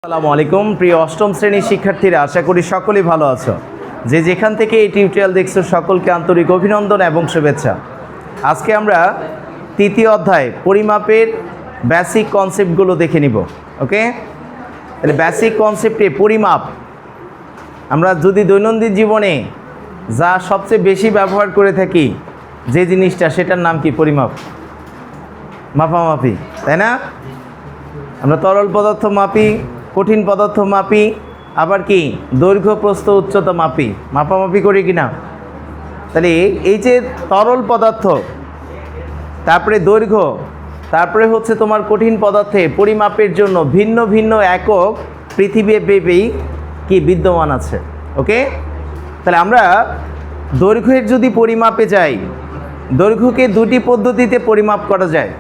আসসালামু আলাইকুম প্রিয় অষ্টম শ্রেণীর শিক্ষার্থীরা, আশা করি সকলেই ভালো আছো। যে যেখান থেকে এই টিউটোরিয়াল দেখছো সকলকে আন্তরিক অভিনন্দন এবং শুভেচ্ছা। আজকে আমরা তৃতীয় অধ্যায় পরিমাপের বেসিক কনসেপ্টগুলো দেখে নিব। ওকে, তাহলে বেসিক কনসেপ্টে পরিমাপ আমরা যদি দৈনন্দিন জীবনে যা সবচেয়ে বেশি ব্যবহার করে থাকি যে জিনিসটা, সেটার নাম কি? পরিমাপ, মাপামাপি, তাই না? আমরা তরল পদার্থ মাপি, কঠিন পদার্থ মাপি, আবার কি দৈর্ঘ্য প্রস্থ উচ্চতা মাপি, মাপামাপি করি কি না? তাহলে এই যে তরল পদার্থ, তারপরে দৈর্ঘ্য, তারপরে হচ্ছে তোমার কঠিন পদার্থে পরিমাপের জন্য ভিন্ন ভিন্ন একক পৃথিবীব্যাপী কি বিদ্যমান আছে। ওকে, তাহলে আমরা দৈর্ঘ্যের যদি পরিমাপে যাই, দৈর্ঘ্যকে দুটি পদ্ধতিতে পরিমাপ করা যায়।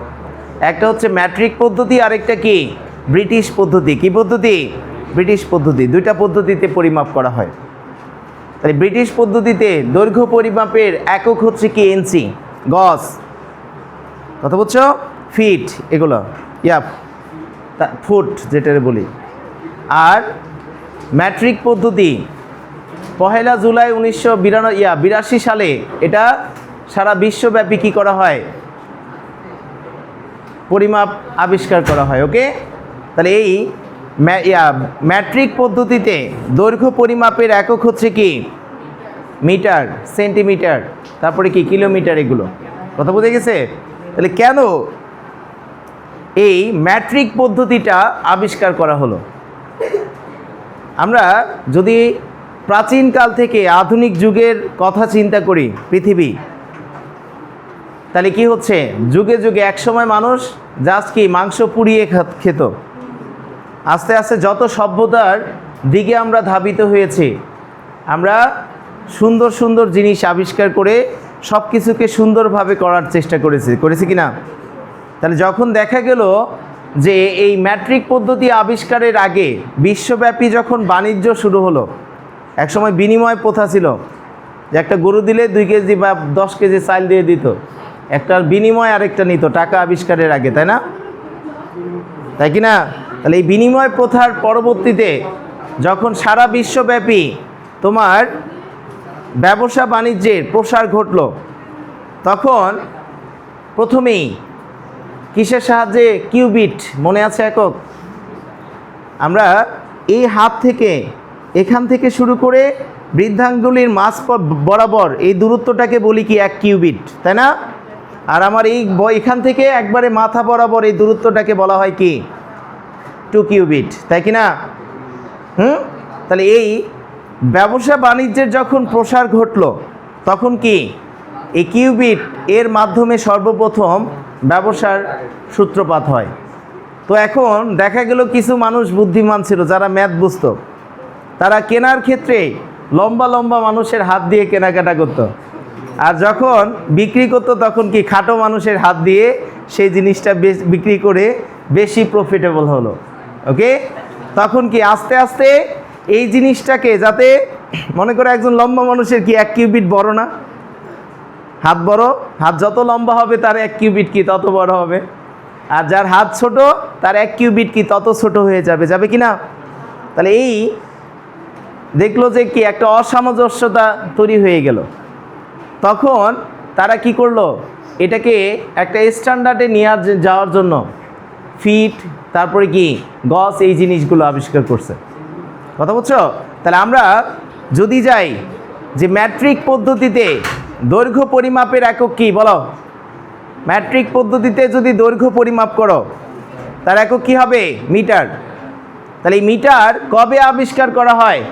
একটা হচ্ছে ম্যাট্রিক পদ্ধতি, আরেকটা কি ব্রিটিশ পদ্ধতি। কি পদ্ধতি? ব্রিটিশ পদ্ধতি। দুইটা পদ্ধতিতে পরিমাপ করা হয়। তাহলে ব্রিটিশ পদ্ধতিতে দৈর্ঘ্য পরিমাপের একক হচ্ছে কি? ইঞ্চি, গজ, কথা বলছো, ফিট, এগুলো ফুট যেটা বলি। আর ম্যাট্রিক পদ্ধতি 1 জুলাই 1982 সালে এটা সারা বিশ্বব্যাপী কী করা হয়? পরিমাপ আবিষ্কার করা হয়। ওকে, তাহলে এই ম্যাট্রিক পদ্ধতিতে দৈর্ঘ্য পরিমাপের একক হচ্ছে কি? মিটার, সেন্টিমিটার, তারপরে কি কিলোমিটার, এগুলো কথা বুঝে গেছে? তাহলে কেন এই ম্যাট্রিক পদ্ধতিটা আবিষ্কার করা হলো? আমরা যদি প্রাচীনকাল থেকে আধুনিক যুগের কথা চিন্তা করি পৃথিবী, তাহলে কি হচ্ছে? যুগে যুগে একসময় মানুষ জাস্ট কি মাংস পুড়িয়ে খেত। আস্তে আস্তে যত সভ্যতার দিকে আমরা ধাবিত হয়েছি, আমরা সুন্দর সুন্দর জিনিস আবিষ্কার করে সব কিছুকে সুন্দরভাবে করার চেষ্টা করেছি কি না? তাহলে যখন দেখা গেল যে এই ম্যাট্রিক পদ্ধতি আবিষ্কারের আগে বিশ্বব্যাপী যখন বাণিজ্য শুরু হলো, একসময় বিনিময় প্রথা ছিল যে একটা গরু দিলে 2 কেজি বা 10 কেজি চাল দিয়ে দিত, একটার বিনিময় আরেকটা নিত, টাকা আবিষ্কারের আগে, তাই না? তাই কি না? তাহলে এই বিনিময় প্রথার পরবর্তীতে যখন সারা বিশ্বব্যাপী তোমার ব্যবসা বাণিজ্যের প্রসার ঘটল, তখন প্রথমেই কিসের সাহায্যে? কিউবিট, মনে আছে একক? আমরা এই হাত থেকে এখান থেকে শুরু করে বৃদ্ধাঙ্গুলির মাঝ বরাবর এই দূরত্বটাকে বলি কি? 1 কিউবিট, তাই না? আর আমার এই এখান থেকে একবারে মাথা বরাবর এই দূরত্বটাকে বলা হয় কি? 2 কিউবিট, তাই কি না? তাহলে এই ব্যবসা বাণিজ্যের যখন প্রসার ঘটল, তখন কি এই কিউবিট এর মাধ্যমে সর্বপ্রথম ব্যবসার সূত্রপাত হয়। তো এখন দেখা গেল কিছু মানুষ বুদ্ধিমান ছিল, যারা ম্যাথ বুঝত, তারা কেনার ক্ষেত্রে লম্বা লম্বা মানুষের হাত দিয়ে কেনাকাটা করতো, আর যখন বিক্রি করতো তখন কি খাটো মানুষের হাত দিয়ে সেই জিনিসটা বিক্রি করে বেশি প্রফিটেবল হলো। ওকে, তখন কি আস্তে আস্তে এই জিনিসটাকে, যাতে মনে করে একজন লম্বা মানুষের কি 1 কিউবিট বড় না? হাত বড়, হাত যত লম্বা হবে তার 1 কিউবিট কি তত বড় হবে, আর যার হাত ছোট তার 1 কিউবিট কি তত ছোট হয়ে যাবে কি না? তাহলে এই দেখলো যে কি একটা অসামঞ্জস্যতা তৈরি হয়ে গেল। তখন তারা কি করলো? এটাকে একটা স্ট্যান্ডার্ডে নিয়ে যাওয়ার জন্য ফিট, তারপরে কি গজ, এই জিনিসগুলো আবিষ্কার করছে। কথা বুঝছো? তাহলে আমরা যদি যাই যে ম্যাট্রিক পদ্ধতিতে দৈর্ঘ্য পরিমাপের একক কি বলো? ম্যাট্রিক পদ্ধতিতে যদি দৈর্ঘ্য পরিমাপ করো, তার একক কি হবে? মিটার। তাহলে এই মিটার কবে আবিষ্কার করা হয়?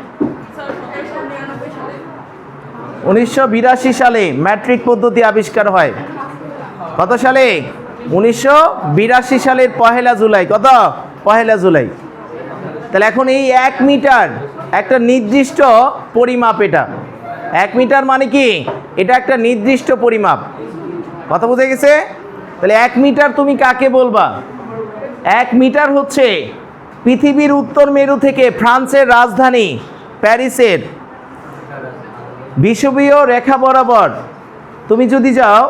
1982 সালে ম্যাট্রিক পদ্ধতি আবিষ্কার হয়। কত সালে? 1982 সালের 1 জুলাই। কত? 1 জুলাই। তাহলে এখন এই 1 মিটার একটা নির্দিষ্ট পরিমাপ। এটা 1 মিটার মানে কি? এটা একটা নির্দিষ্ট পরিমাপ। কথা বুঝে গেছে? তাহলে 1 মিটার তুমি কাকে বলবা? 1 মিটার হচ্ছে পৃথিবীর উত্তর মেরু থেকে ফ্রান্সের রাজধানী প্যারিসের বিষুবীয় রেখা বরাবর তুমি যদি যাও,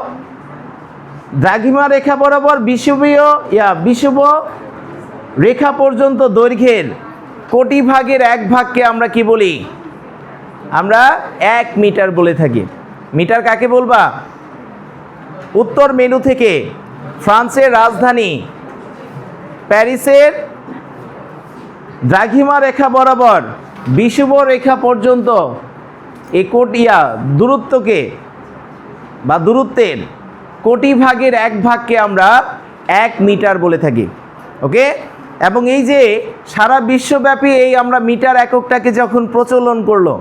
দ্রাঘিমা রেখা বরাবর বিষুব রেখা পর্যন্ত দৈর্ঘ্যের কোটি ভাগের 1 ভাগকে আমরা কি বলি? আমরা 1 মিটার বলে থাকি। মিটার কাকে বলবা? উত্তর মেরু থেকে ফ্রান্সের রাজধানী প্যারিসের দ্রাঘিমা রেখা বরাবর বিষুব রেখা পর্যন্ত এই দূরত্বকে বা দূরত্বের কোটি ভাগের 1 ভাগকে আমরা 1 মিটার বলে থাকি। ওকে, এবং এই যে সারা বিশ্বব্যাপী এই আমরা মিটার এককটাকে যখন প্রচলন করলো,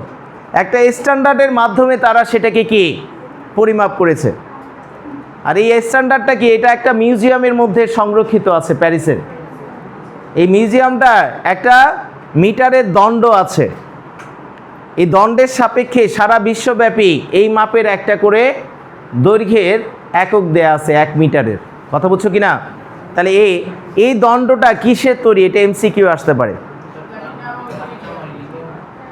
একটা স্ট্যান্ডার্ডের মাধ্যমে তারা সেটাকে কি পরিমাপ করেছে। আর এই স্ট্যান্ডার্ডটা কি? এটা একটা মিউজিয়ামের মধ্যে সংরক্ষিত আছে প্যারিসের। এই মিউজিয়ামটা একটা মিটারের দণ্ড আছে। এই দণ্ডের সাপেক্ষে সারা বিশ্বব্যাপী এই মাপের একটা করে দৈর্ঘ্যের একক দেয়া আছে 1 মিটারের। কথা বুঝছো কি না? তাহলে এই দণ্ডটা কিসের তৈরি? এটা এমসিকিউ আসতে পারে।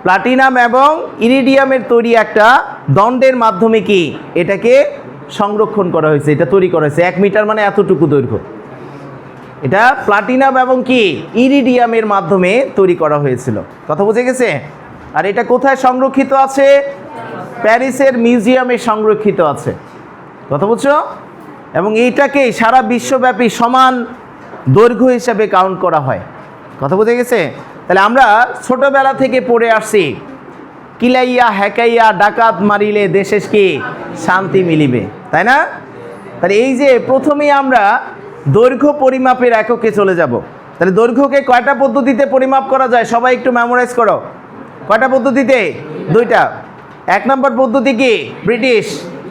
প্লাটিনাম এবং ইরিডিয়ামের তৈরি একটা দণ্ডের মাধ্যমে কি এটাকে সংরক্ষণ করা হয়েছে, এটা তৈরি করা হয়েছে। 1 মিটার মানে এতটুকু দৈর্ঘ্য। এটা প্লাটিনাম এবং কি ইরিডিয়ামের মাধ্যমে তৈরি করা হয়েছিল। কথা বুঝে গেছে? আর এটা কোথায় সংরক্ষিত আছে? প্যারিসের মিউজিয়ামে সংরক্ষিত আছে। কথা বুঝছো? এবং এইটাকে সারা বিশ্বব্যাপী সমান দৈর্ঘ্য হিসাবে কাউন্ট করা হয়। কথা বুঝে গেছে? তাহলে আমরা ছোটবেলা থেকে পড়ে আসছি, কিলাইয়া হ্যাকাইয়া ডাকাত মারিলে দেশে কি শান্তি মিলিবে, তাই না? তাহলে এই যে প্রথমেই আমরা দৈর্ঘ্য পরিমাপের এককে চলে যাব। তাহলে দৈর্ঘ্যকে কয়টা পদ্ধতিতে পরিমাপ করা যায়? সবাই একটু মেমোরাইজ করো। কয়টা পদ্ধতিতে? 2টা। 1 নম্বর পদ্ধতি কি? ব্রিটিশ।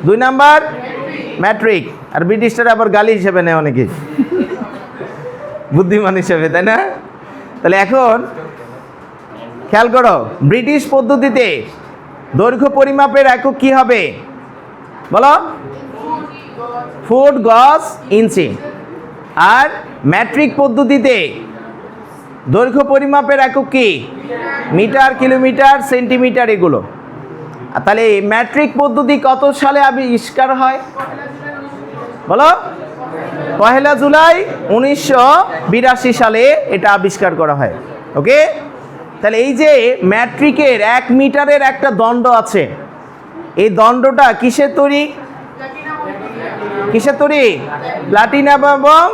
2 number metric. আর ব্রিটিশটার আবার গালি হিসেবে নেয় অনেকে, বুদ্ধিমান হিসেবে, তাই না? তাহলে এখন খেয়াল করো, ব্রিটিশ পদ্ধতিতে দৈর্ঘ্য পরিমাপের একক কি হবে বলো? ফুট, গজ, ইঞ্চি। আর ম্যাট্রিক পদ্ধতিতে দৈর্ঘ্য পরিমাপের একক কি? মিটার, কিলোমিটার, সেন্টিমিটার, এগুলো। তাহলে ম্যাট্রিক পদ্ধতি কত সালে আবিষ্কার হয় বলো? 1 জুলাই 1982 সালে এটা আবিষ্কার করা হয়। ওকে, তাহলে এই যে ম্যাট্রিকের 1 মিটারের একটা দণ্ড আছে, এই দণ্ডটা কিসের তৈরি? কিসের তৈরি? প্লাটিনাম এবং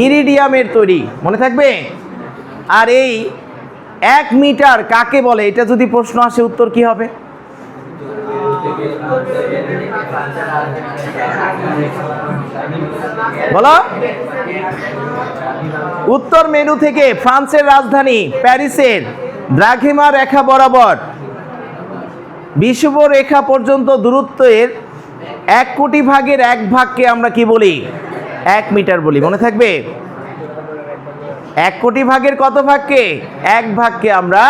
ইরিডিয়ামের তৈরি। মনে থাকবে? আর এই 1 মিটার কাকে বলে? এটা যদি প্রশ্ন আসে উত্তর কি হবে বলো? উত্তর মেরু থেকে ফ্রান্সের রাজধানী প্যারিসের দ্রাঘিমা রেখা বরাবর বিষুব রেখা পর্যন্ত দূরত্বের 1 কোটি ভাগের 1 ভাগকে আমরা কি বলি? 1 মিটার বলি। মনে থাকবে? 1 কোটি ভাগের কত ভাগকে? 1 ভাগকে আমরা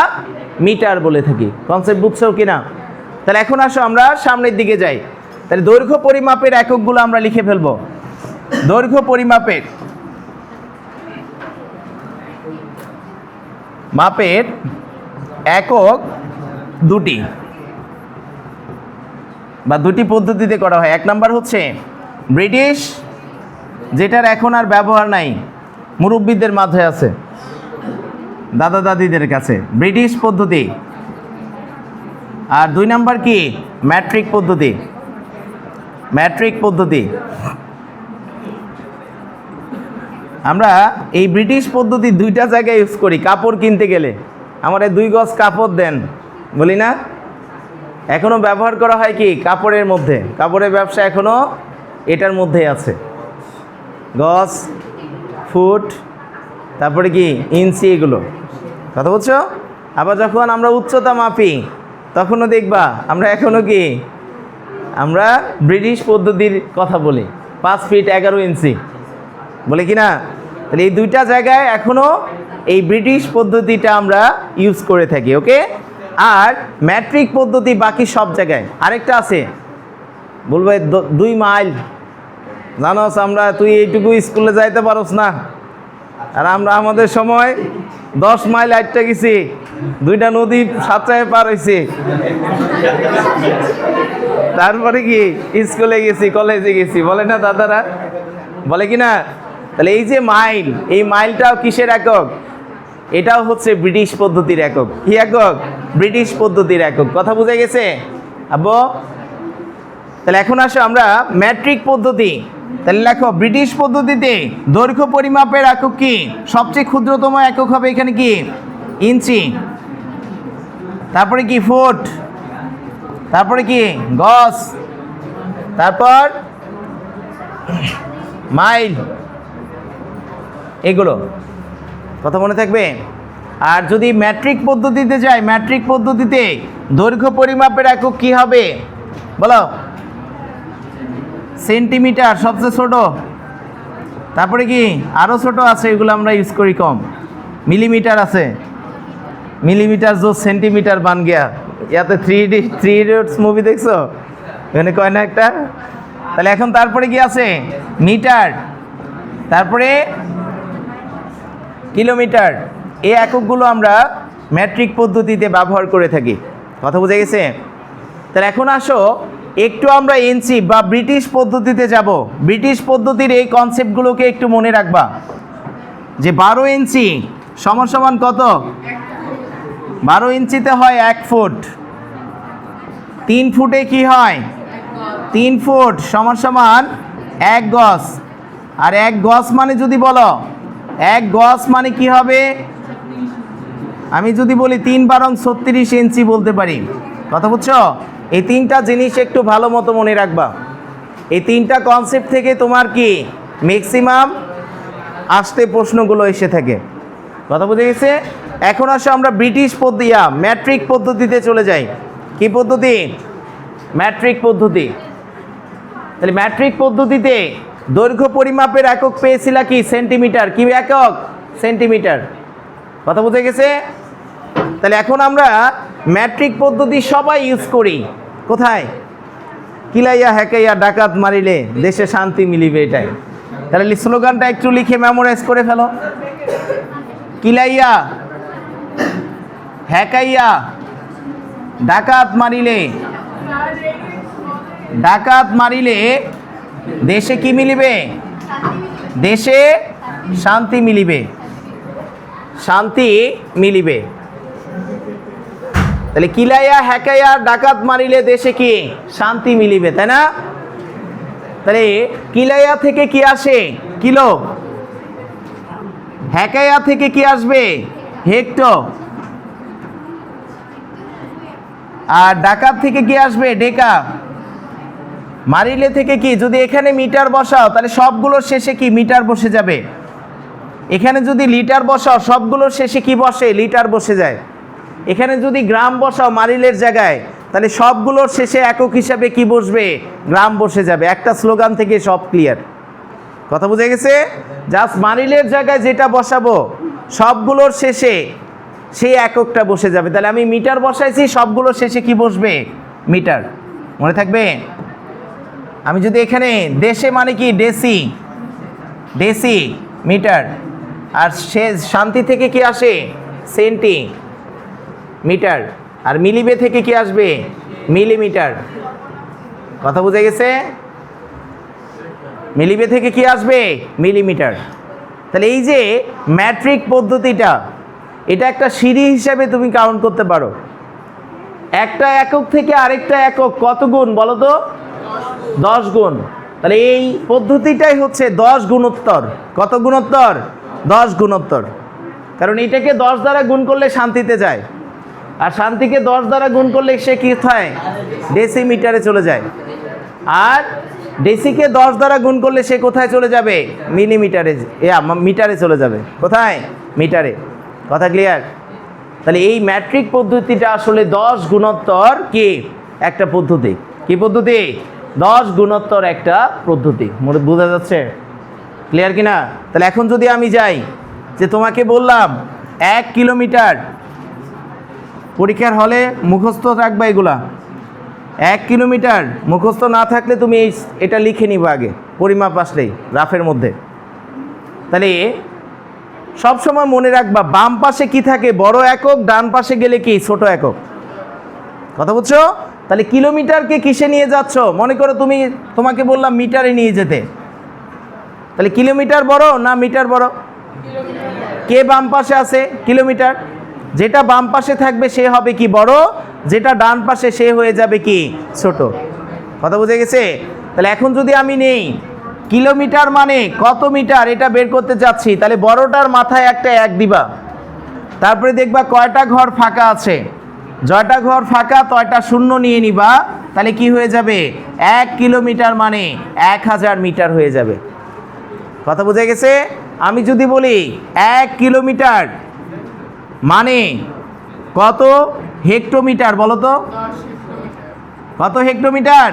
মিটার বলে থাকি। কনসেপ্ট বুঝছো কিনা? তাহলে এখন আসো আমরা সামনের দিকে যাই। তাহলে দৈর্ঘ্য পরিমাপের এককগুলো আমরা লিখে ফেলবো। দৈর্ঘ্য পরিমাপের মাপের একক 2টি বা 2টি পদ্ধতিতে করা হয়। 1 নাম্বার হচ্ছে ব্রিটিশ, যেটার এখন আর ব্যবহার নাই, মুরব্বীদের মাঝে আছে, দাদা দাদিদের কাছে, ব্রিটিশ পদ্ধতি। আর 2 নাম্বার কি? ম্যাট্রিক পদ্ধতি। ম্যাট্রিক পদ্ধতি আমরা এই ব্রিটিশ পদ্ধতি 2টা জায়গায় ইউজ করি। কাপড় কিনতে গেলে আমারে 2 গজ কাপড় দেন বলি না? এখনো ব্যবহার করা হয় কি? কাপড়ের মধ্যে। কাপড়ের ব্যবসা এখনো এটার মধ্যেই আছে। গজ, ফুট, তারপরে কি ইঞ্চি, এগুলো। কথা বলছো? আবার যখন আমরা উচ্চতা মাপি তখনও দেখবা আমরা এখনো কি আমরা ব্রিটিশ পদ্ধতির কথা বলি। 5 ফিট 11 ইঞ্চি বলে কি না? তাহলে এই 2টা জায়গায় এখনো এই ব্রিটিশ পদ্ধতিটা আমরা ইউজ করে থাকি। ওকে, আর ম্যাট্রিক পদ্ধতি বাকি সব জায়গায়। আরেকটা আছে, বলবে 2 মাইল। জানোস আমরা তুই এইটুকু স্কুলে যাইতে পারোস না, আর আমরা আমাদের সময় 10 মাইল হাঁটতে গেছি, 2টা নদী সাঁতরায় পার হয়েছি, তারপরে কি স্কুলে গেছি, কলেজে গেছি, বলে না দাদারা? বলে কি না? তাহলে এই যে মাইল, এই মাইলটাও কিসের একক? এটাও হচ্ছে ব্রিটিশ পদ্ধতির একক। কি একক? ব্রিটিশ পদ্ধতির একক। কথা বুঝে গেছে আব্বু? তাহলে এখন আসো আমরা ম্যাট্রিক পদ্ধতি। তাহলে লেখো, ব্রিটিশ পদ্ধতিতে দৈর্ঘ্য পরিমাপের একক কি? সবচেয়ে ক্ষুদ্রতম একক হবে এখানে কি? ইঞ্চি। তারপরে কি? ফুট। তারপরে কি? গজ। তারপর মাইল। এগুলো কথা মনে থাকবে। আর যদি ম্যাট্রিক পদ্ধতিতে যাই, ম্যাট্রিক পদ্ধতিতে দৈর্ঘ্য পরিমাপের একক কি হবে বলো? সেন্টিমিটার সবচেয়ে ছোট। তারপরে কি আরও ছোট আছে, এগুলো আমরা ইউজ করি কম। মিলিমিটার আছে, মিলিমিটার जो সেন্টিমিটার বান গিয়া। ইয়াতে থ্রি ইডিয়টস মুভি দেখছো? এখানে কয় না একটা। তাহলে এখন তারপরে কি আছে? মিটার, তারপরে কিলোমিটার। এই এককগুলো আমরা ম্যাট্রিক পদ্ধতিতে ব্যবহার করে থাকি। কথা বুঝে গেছে? তাহলে এখন আসো একটু আমরা ইঞ্চি বা ব্রিটিশ পদ্ধতিতে যাব। ব্রিটিশ পদ্ধতির এই কনসেপ্টগুলোকে একটু মনে রাখবা, যে 12 ইঞ্চি সমান সমান কত? 12 ইঞ্চিতে হয় 1 ফুট। 3 ফুটে কি হয়? 3 ফুট সমান সমান 1 গজ। আর 1 গজ মানে যদি বলো, 1 গজ মানে কি হবে? আমি যদি বলি 3 বারং 36 ইঞ্চি বলতে পারি। কথা বুঝছো? এই 3টা জিনিস একটু ভালো মতো মনে রাখবা। এই 3টা কনসেপ্ট থেকে তোমার কি ম্যাক্সিমাম আসতে প্রশ্নগুলো এসে থাকে। কথা বুঝে গেছে? এখন আসো আমরা ব্রিটিশ পদ্ধতি ম্যাট্রিক পদ্ধতিতে চলে যাই। কি পদ্ধতি? ম্যাট্রিক পদ্ধতি। তাহলে ম্যাট্রিক পদ্ধতিতে দৈর্ঘ্য পরিমাপের একক পেয়েছিলা কি? সেন্টিমিটার। কি একক? সেন্টিমিটার। কথা বুঝে গেছে? তাহলে এখন আমরা ম্যাট্রিক পদ্ধতি সবাই ইউজ করি। কোথায়? কিলাইয়া হ্যাকাইয়া ডাকাত মারিলে দেশে শান্তি মিলিবে, এটাই। তাহলে স্লোগানটা একটু লিখে মেমোরাইজ করে ফেলো। কিলাইয়া হ্যাকাইয়া ডাকাত মারিলে, ডাকাত মারিলে দেশে কি মিলিবে? দেশে শান্তি মিলিবে, শান্তি মিলিবে। তাহলে কিলাইয়া হ্যাকাইয়া ডাকাত মারিলে দেশে কি? শান্তি মিলিবে, তাই না? তাহলে কিলাইয়া থেকে কি আসে? কিলো। হ্যাকাইয়া থেকে কি আসবে? হেক্টর। আর ডাকাত থেকে কি আসবে? ডেকা। মারিলে থেকে কি? যদি এখানে মিটার বসাও তাহলে সবগুলোর শেষে কি? মিটার বসে যাবে। এখানে যদি লিটার বসাও সবগুলোর শেষে কি বসে? লিটার বসে যায়। এখানে যদি গ্রাম বসাও মারিলের জায়গায় তাহলে সবগুলোর শেষে একক হিসাবে কি বসবে? গ্রাম বসে যাবে। একটা স্লোগান থেকে সব ক্লিয়ার। কথা বুঝে গেছে? জাস্ট মারিলের জায়গায় যেটা বসাবো সবগুলোর শেষে সেই এককটা বসে যাবে। তাহলে আমি মিটার বসাইছি, সবগুলোর শেষে কি বসবে? মিটার। মনে থাকবে? আমি যদি এখানে দেশে মানে কি? Deci, deci metre. আর সে শান্তি থেকে কি আসে? Centi metre. আর মিলিবে থেকে কি আসবে? মিলিমিটার। কথা বুঝে গেছে? মিলিবে থেকে কি আসবে? মিলিমিটার। তাহলে এই যে ম্যাট্রিক পদ্ধতিটা, এটা একটা সিঁড়ি হিসাবে তুমি কাউন্ট করতে পারো। একটা একক থেকে আরেকটা একক কত গুণ বলো তো? 10 গুণ। তাহলে এই পদ্ধতিটাই হচ্ছে 10 গুণোত্তর। কত গুণোত্তর? 10 গুণোত্তর। কারণ এটাকে 10 দ্বারা গুণ করলে শান্তিতে যায়, আর শান্তিকে 10 দ্বারা গুণ করলে সে কি হয়? ডেসিমিটারে চলে যায়। আর ডেসিকে 10 দ্বারা গুণ করলে সে কোথায় চলে যাবে? মিলিমিটারে, মিটারে চলে যাবে। কোথায়? মিটারে। কথা ক্লিয়ার? তাহলে এই ম্যাট্রিক পদ্ধতিটা আসলে 10 গুণোত্তর কি একটা পদ্ধতি। কি পদ্ধতি? 10 গুণোত্তর একটা পদ্ধতি। বোঝা যাচ্ছে? ক্লিয়ার কিনা? তাহলে এখন যদি আমি যাই যে তোমাকে বললাম 1 কিলোমিটার, পরীক্ষার হলে মুখস্থ রাখবা এগুলা। 1 কিলোমিটার মুখস্থ না থাকলে তুমি এটা লিখে নিবা আগে পরিমাপ আসলেই রাফের মধ্যে। তাহলে সবসময় মনে রাখবা বাম পাশে কি থাকে? বড় একক। ডান পাশে গেলে কি? ছোট একক। কথা বুঝছো? তাহলে কিলোমিটারকে কিসে নিয়ে যাচ্ছ? মনে করো তোমাকে বললাম মিটারে নিয়ে যেতে, তাহলে কিলোমিটার বড় না মিটার বড়? কে বাম পাশে আছে? কিলোমিটার। যেটা বাম পাশে থাকবে সে হবে কি বড়, যেটা ডান পাশে সে হয়ে যাবে কি ছোট। কথা বুঝে গেছে? তাহলে এখন যদি আমি নেই কিলোমিটার মানে কত মিটার এটা বের করতে চাচ্ছি, তাহলে বড়টার মাথায় একটা 1 দিবা, তারপরে দেখবা কয়টা ঘর ফাঁকা আছে, জয়টা ঘর ফাঁকা তয়টা শূন্য নিয়ে নিবা, তাহলে কি হয়ে যাবে? 1 কিলোমিটার মানে 1000 মিটার হয়ে যাবে। কথা বুঝে গেছে? আমি যদি বলি 1 কিলোমিটার মানে কত হেক্টোমিটার, বলো তো কত হেক্টোমিটার?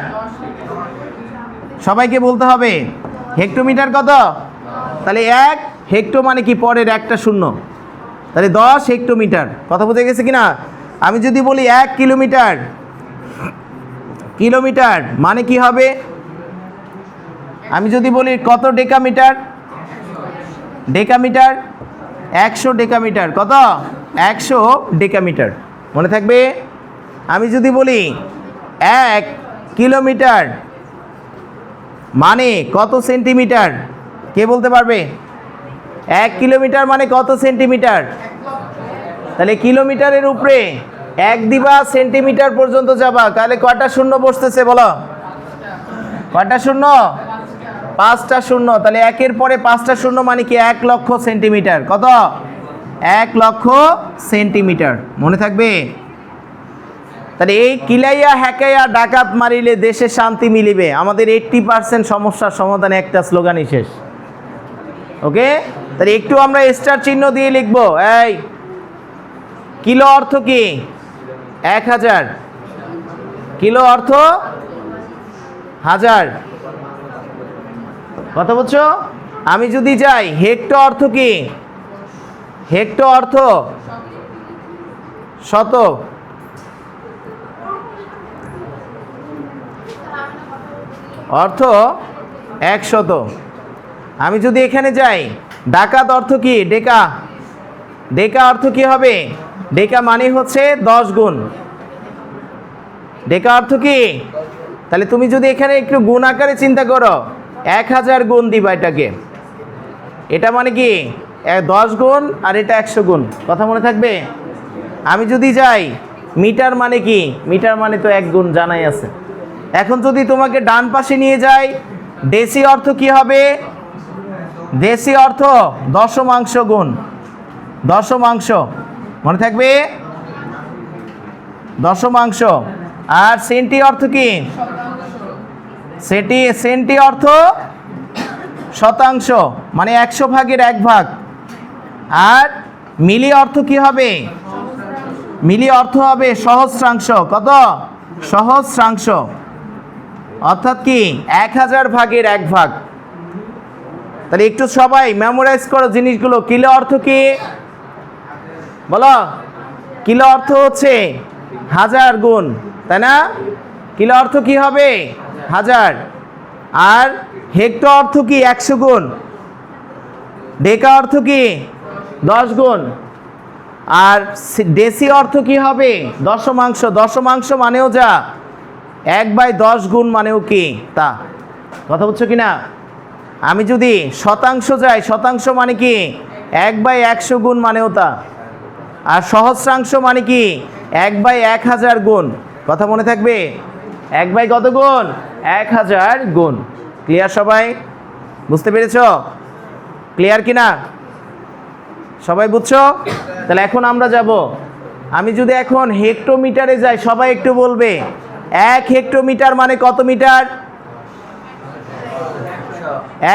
সবাইকে বলতে হবে হেক্টোমিটার কত। তাহলে 1 হেক্টো মানে কি পরের একটা শূন্য, তাহলে 10 হেক্টোমিটার। কথা বুঝে গেছে কিনা? আমি যদি বলি 1 কিলোমিটার, কিলোমিটার মানে কি হবে? আমি যদি বলি কত ডেকামিটার, ডেকামিটার 100 ডেকামিটার, কত? 100 ডেকামিটার, মনে থাকবে? আমি যদি বলি 1 কিলোমিটার মানে কত সেন্টিমিটার, কে বলতে পারবে? 1 কিলোমিটার মানে কত সেন্টিমিটার? তাহলে কিলোমিটারের উপরে 1 দিবা, সেন্টিমিটার পর্যন্ত যাবা, তাহলে কয়টা শূন্য বসতেছে বলো? কয়টা শূন্য? 5টা শূন্য। তাহলে 1-এর পরে 5টা শূন্য মানে কি 1 লক্ষ সেন্টিমিটার। কত? 1 লক্ষ সেন্টিমিটার, মনে থাকবে? তাহলে এই কিলাইয়া হ্যাকাইয়া ডাকাত মারিলে দেশে শান্তি মিলিবে, আমাদের 80% সমস্যার সমাধানে একটা স্লোগানই শেষ। ওকে, তাহলে একটু আমরা স্টার চিহ্ন দিয়ে লিখব। এই কিলো অর্থ কি? 1000। কিলো অর্থ 1000। কথা বলছো? আমি যদি যাই হেক্টো অর্থ কি? হেক্টো অর্থ শত। অর্থ 100। আমি যদি এখানে যাই ডাকাত অর্থ কি? ডেকা। ডেকা অর্থ কি হবে? ডেকা মানে হচ্ছে 10 গুণ। ডেকা অর্থ কি? তাহলে তুমি যদি এখানে একটু গুণ আকারে চিন্তা করো, 1000 গুণ দিবা এটাকে, এটা মানে কি 10 গুণ, আর এটা 100 গুণ। কথা মনে থাকবে? আমি যদি যাই মিটার মানে কি? মিটার মানে তো 1 গুণ, জানাই আছে। এখন যদি তোমাকে ডান পাশে নিয়ে যাই, ডেসি অর্থ কি হবে? ডেসি অর্থ দশমাংশ গুণ। দশমাংশ, মনে থাকবে? দশমাংশ। আর সেন্টি অর্থ কি? সেটি, সেন্টি অর্থ শতাংশ, মানে 100 ভাগের 1 ভাগ। আর মিলি অর্থ কি হবে? মিলি অর্থ হবে সহস্রাংশ। কত? সহস্রাংশ, অর্থাৎ কি 1000 ভাগের 1 ভাগ। তাহলে একটু সবাই মেমোরাইজ করো জিনিসগুলো। কিলো অর্থ কি বলো? কিলো অর্থ হচ্ছে 1000 গুণ, তাই না? কিলো অর্থ কি হবে? 1000। আর হেক্টো অর্থ কি? 100 গুণ। ডেকা অর্থ কি? 10 গুণ। আর ডেসি অর্থ কি হবে? দশমাংশ। দশমাংশ মানেও যা, 1/10 গুণ মানেও কি তা। কথা বুঝছো কিনা? আমি যদি শতাংশ যাই, শতাংশ মানে কি 1/100 গুণ মানেও তা। আর সহস্রাংশ মানে কি 1/1000 গুণ। কথা মনে থাকবে? 1 কত গুণ? 1000 গুণ। ক্লিয়ার সবাই? বুঝতে পেরেছ? ক্লিয়ার কিনা? সবাই বুঝছো? তাহলে এখন আমরা যাব, আমি যদি এখন হেক্টোমিটারে যাই, সবাই একটু বলবে 1 হেক্টোমিটার মানে কত মিটার?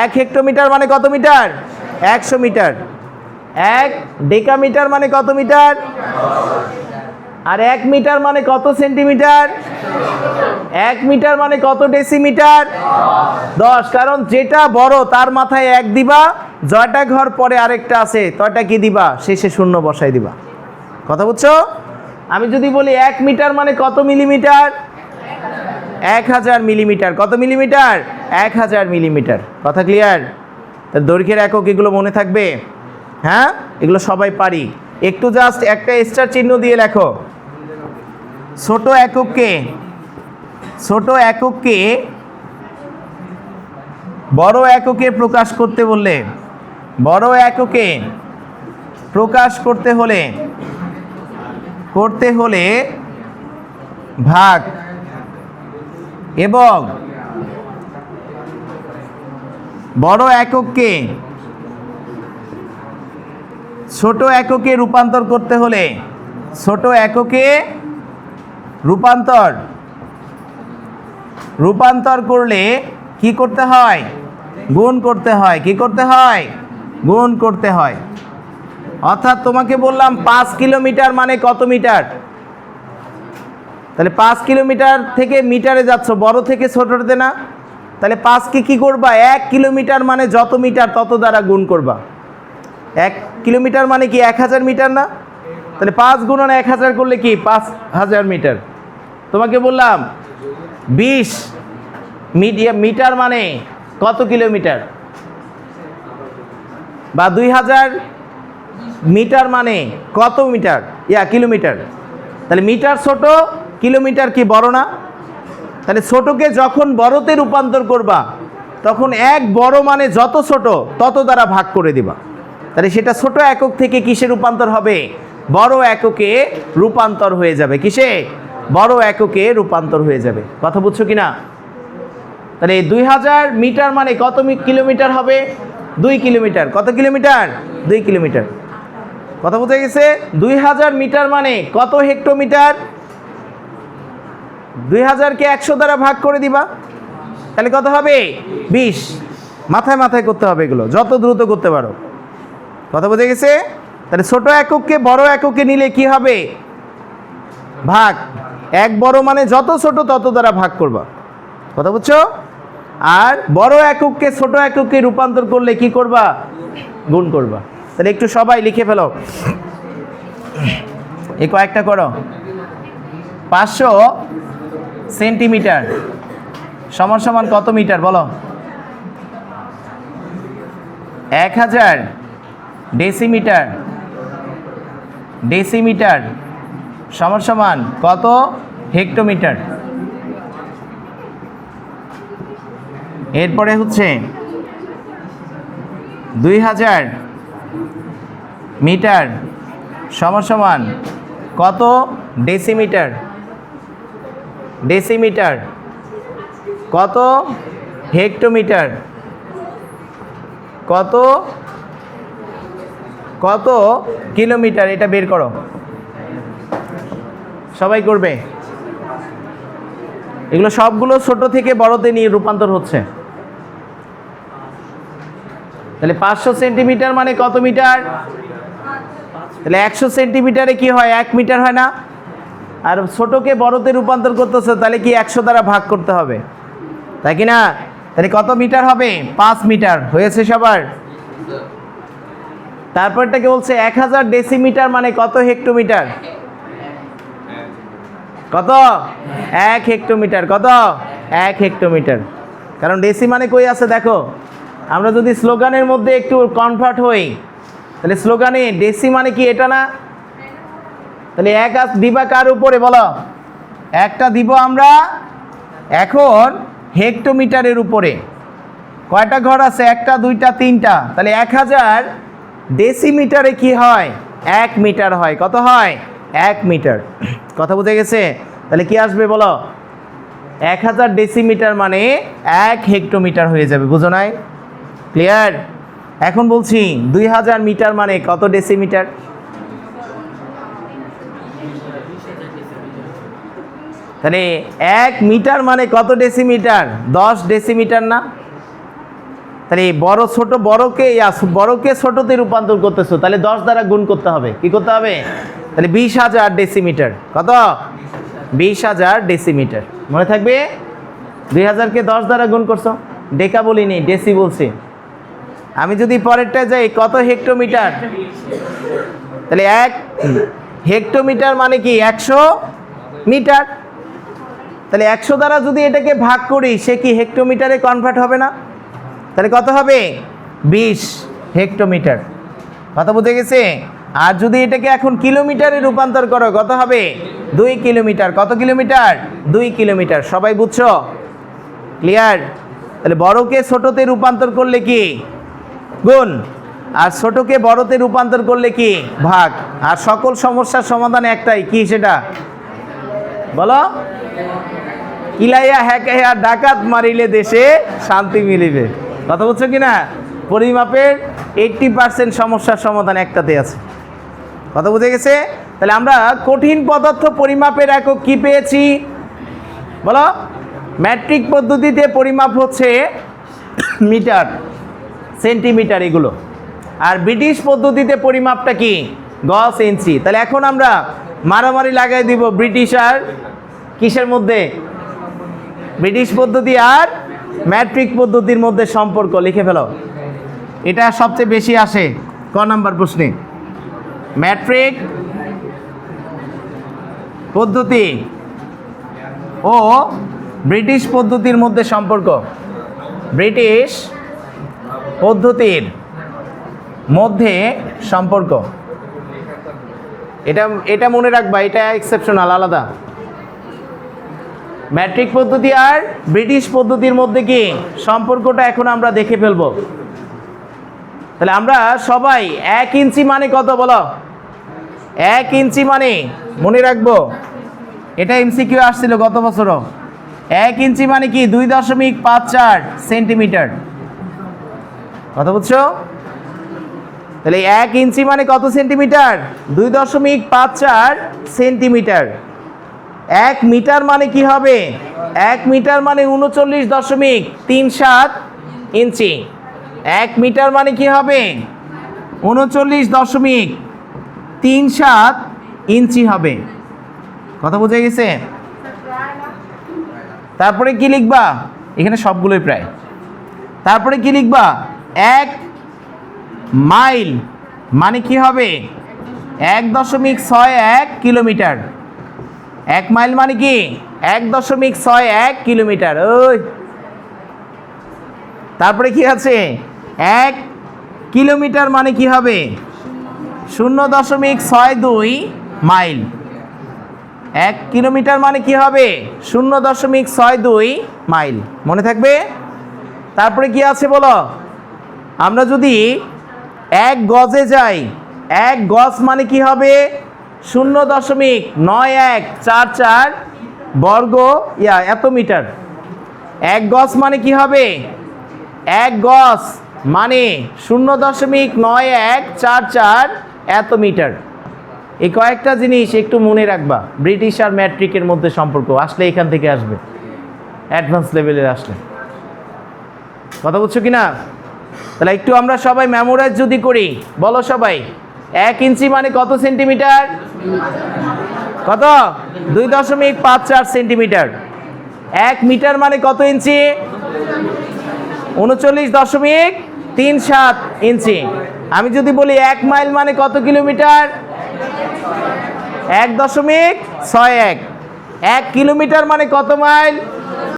1 হেক্টোমিটার মানে কত মিটার? 100 মিটার। 1 ডেকামিটার মানে কত মিটার? আর 1 মিটার মানে কত সেন্টিমিটার? 1 মিটার মানে কত ডেসিমিটার? 10। কারণ যেটা বড় তার মাথায় 1 দিবা, জয়টা ঘর পরে আরেকটা আছে তয়টা কি দিবা? শেষে শূন্য বসাই দিবা। কথা বুঝছো? আমি যদি বলি 1 মিটার মানে কত মিলিমিটার? 1000 মিলিমিটার। কত মিলিমিটার? 1000 মিলিমিটার। কথা ক্লিয়ার? তার দৈর্ঘ্যের একক এগুলো মনে থাকবে? হ্যাঁ, এগুলো সবাই পারি। একটু জাস্ট একটা স্টার চিহ্ন দিয়ে লেখো। ছোট এককে, ছোট এককে বড় এককে প্রকাশ করতে বললে, বড় এককে প্রকাশ করতে হলে ভাগ এবং বড় এককে ছোট এককে রূপান্তর করতে হলে ছোট এককে রূপান্তর করলে কি করতে হয়? গুণ করতে হয়। কি করতে হয়? গুণ করতে হয়। অর্থাৎ তোমাকে বললাম 5 কিলোমিটার মানে কত মিটার? তাহলে 5 কিলোমিটার থেকে মিটারে যাচ্ছ, বড় থেকে ছোটতে না? তাহলে 5কে কি করবা? 1 কিলোমিটার মানে যত মিটার তত দ্বারা গুণ করবা। 1 কিলোমিটার মানে কি 1000 মিটার না? তাহলে 5 গুণন 1000 করলে কি 5000 মিটার। তোমাকে বললাম 20 মিটার মানে কত কিলোমিটার, বা 2000 মিটার মানে কত মিটার, কিলোমিটার। তাহলে মিটার ছোট, কিলোমিটার কি বড় না? তাহলে ছোটকে যখন বড়তে রূপান্তর করবা তখন এক বড় মানে যত ছোট তত দ্বারা ভাগ করে দিবা। তাহলে সেটা ছোট একক থেকে কিসে রূপান্তর হবে? বড় এককে রূপান্তর হয়ে যাবে। কিসে? বড় এককে রূপান্তর হয়ে যাবে। কথা বুঝছো কিনা? তাহলে 2000 মিটার মানে কত কিলোমিটার হবে? 2 কিলোমিটার। কত কিলোমিটার? 2 কিলোমিটার। কথা বুঝে গেছে? 2000 মিটার মানে কত হেক্টোমিটার? 2000কে 100 দ্বারা ভাগ করে দিবা, তাহলে কত হবে? 20। মাথায় মাথায় করতে হবে এগুলো, যত দ্রুত করতে পারো। কথা বুঝে গেছে? তাহলে ছোট এককে বড় এককে নিলে কি হবে? ভাগ। এক বড় মানে যত ছোট তত দ্বারা ভাগ করবা। কথা বুঝছো? আর বড় এককে ছোট এককে রূপান্তর করলে কি করবা? গুণ করবা। তাহলে একটু সবাই লিখে ফেলো, এই কয়েকটা করো। 500 সেন্টিমিটার সমান সমান কত মিটার বলো? 1000 ডেসিমিটার সমান সমান কত হেক্টোমিটার? এরপরে হচ্ছে 2000 মিটার সমান সমান কত ডেসিমিটার? কত হেক্টোমিটার? কত কিলোমিটার? এটা বের করো, সবাই করবে। এগুলো সবগুলো ছোট থেকে বড়তে নিয়ে রূপান্তর হচ্ছে। তাহলে 500 সেন্টিমিটার মানে কত মিটার? তাহলে 100 সেন্টিমিটারে কি হয়? 1 মিটার হয় না? আর ছোটকে বড়তে রূপান্তর করতেছে, তাহলে কি 100 দ্বারা ভাগ করতে হবে, তাই কি না? তাহলে কত মিটার হবে? 5 মিটার। হয়েছে সবার? তারপরটাকে বলছে 1000 ডেসিমিটার মানে কত হেক্টোমিটার? কত? 1 হেক্টোমিটার। কত? 1 হেক্টোমিটার। কারণ ডেসি মানে কই আছে দেখো, আমরা যদি স্লোগানের মধ্যে একটু কনভার্ট হই, তাহলে স্লোগানে ডেসি মানে কি এটা না? তাহলে এক দিবা কার উপরে বলো? একটা দিব আমরা এখন হেক্টোমিটারের উপরে। কয়টা ঘর আছে? 1টা 2টা 3টা। তাহলে 1000 ডেসিমিটারে কি হয়? 1 মিটার হয়। কত হয়? 1 মিটার। কথা বুঝে গেছে? তাহলে কি আসবে বলো? 1000 ডেসিমিটার মানে 1 হেক্টোমিটার হয়ে যাবে। বুঝো নাই? ক্লিয়ার? এখন বলছি 2000 মিটার মানে কত ডেসিমিটার? তাহলে 1 মিটার মানে কত ডেসিমিটার? 10 ডেসিমিটার না? তাহলে বড়কে ছোটতে রূপান্তর করতেছো, তাহলে 10 দ্বারা গুণ করতে হবে। কি করতে হবে? তাহলে 20,000 ডেসিমিটার। কত? 20,000 ডেসিমিটার। মনে থাকবে? 2000কে 10 দ্বারা গুণ করছো, ডেকা বলিনি, ডেসি বলছি। আমি যদি পরেরটা যাই, কত হেক্টোমিটার? তাহলে 1 হেক্টোমিটার মানে কি 100 মিটার। তাহলে 100 দ্বারা যদি এটাকে ভাগ করি, সে কি হেক্টোমিটারে কনভার্ট হবে না? তাহলে কত হবে? 20 হেক্টোমিটার। কথা বুঝে গেছে? আর যদি এটাকে এখন কিলোমিটারে রূপান্তর করো, কত হবে? 2 কিলোমিটার। কত কিলোমিটার? 2 কিলোমিটার। সবাই বুঝছো? ক্লিয়ার? তাহলে বড়কে ছোটতে রূপান্তর করলে কি? গুণ। আর ছোটকে বড়তে রূপান্তর করলে কি ভাগ। আর সকল সমস্যার সমাধান একটাই, কি সেটা বলো? কিলাইয়া হ্যাকাইয়া ডাকাত মারিলে দেশে শান্তি মিলিবে। কথা বলছো কি না? পরিমাপের 80% সমস্যার সমাধান একটাতে আছে। কথা বুঝে গেছে? তাহলে আমরা কঠিন পদার্থ পরিমাপের একক কি পেয়েছি বলো? ম্যাট্রিক পদ্ধতিতে পরিমাপ হচ্ছে মিটার, সেন্টিমিটার এগুলো। আর ব্রিটিশ পদ্ধতিতে পরিমাপটা কি গজ, ইঞ্চি। তাহলে এখন আমরা মারামারি লাগাই দিব ব্রিটিশ আর কিসের মধ্যে? ব্রিটিশ পদ্ধতি আর ম্যাট্রিক পদ্ধতির মধ্যে সম্পর্ক লিখে ফেলো। এটা সবচেয়ে বেশি আসে ক নাম্বার প্রশ্নে। ম্যাট্রিক পদ্ধতি ও ব্রিটিশ পদ্ধতির মধ্যে সম্পর্ক। ব্রিটিশ পদ্ধতির মধ্যে সম্পর্ক, এটা মনে রাখবা, এটা এক্সেপশনাল, আলাদা। ম্যাট্রিক পদ্ধতি আর ব্রিটিশ পদ্ধতির মধ্যে কি সম্পর্কটা এখন আমরা দেখে ফেলবো। তাহলে আমরা সবাই 1 ইঞ্চি মানে কত বলো? 1 ইঞ্চি মানে মনে রাখবো, এটা এমসিকিউ আসছিল গত বছরও। 1 ইঞ্চি মানে কি 2.54 সেন্টিমিটার। কথা বুঝছো? তাহলে 1 ইঞ্চি মানে কত সেন্টিমিটার? 2.54 সেন্টিমিটার। 1 মিটার মানে কি হবে? 1 মিটার মানে 39.37 ইঞ্চি। 1 মিটার মানে কি হবে? 39.37 ইঞ্চি হবে। কথা বুঝে গেছে? তারপরে কি লিখবা? এখানে সবগুলোই প্রায়। তারপরে কি লিখবা? 1 মাইল মানে কি হবে? 1.61 কিলোমিটার। 1 মাইল মানে কি 1.61 কিলোমিটার। ওই তারপরে কি আছে? 1 কিলোমিটার মানে কি হবে? 0.62 মাইল। 1 কিলোমিটার মানে কি হবে? 0.62 মাইল। মনে থাকবে? তারপরে কি আছে বলো? আমরা যদি 1 গজে যাই, 1 গজ মানে কি হবে? 0.9144 বর্গ এত মিটার। 1 গজ মানে কি হবে? 1 গজ মানে 0.9144 এত মিটার। এই কয়েকটা জিনিস একটু মনে রাখবা। ব্রিটিশ আর ম্যাট্রিকের মধ্যে সম্পর্ক আসলে এখান থেকে আসবে, অ্যাডভান্স লেভেলের আসলে। কথা বুঝছো কি না? তাহলে একটু আমরা সবাই মেমোরাইজ যদি করি, বলো সবাই 1 ইঞ্চি মানে কত সেন্টিমিটার? কত? 2.54 সেন্টিমিটার। 1 মিটার মানে কত ইঞ্চি? 39.37 ইঞ্চি। আমি যদি বলি 1 মাইল মানে কত কিলোমিটার? 1.61। 1 কিলোমিটার মানে কত মাইল?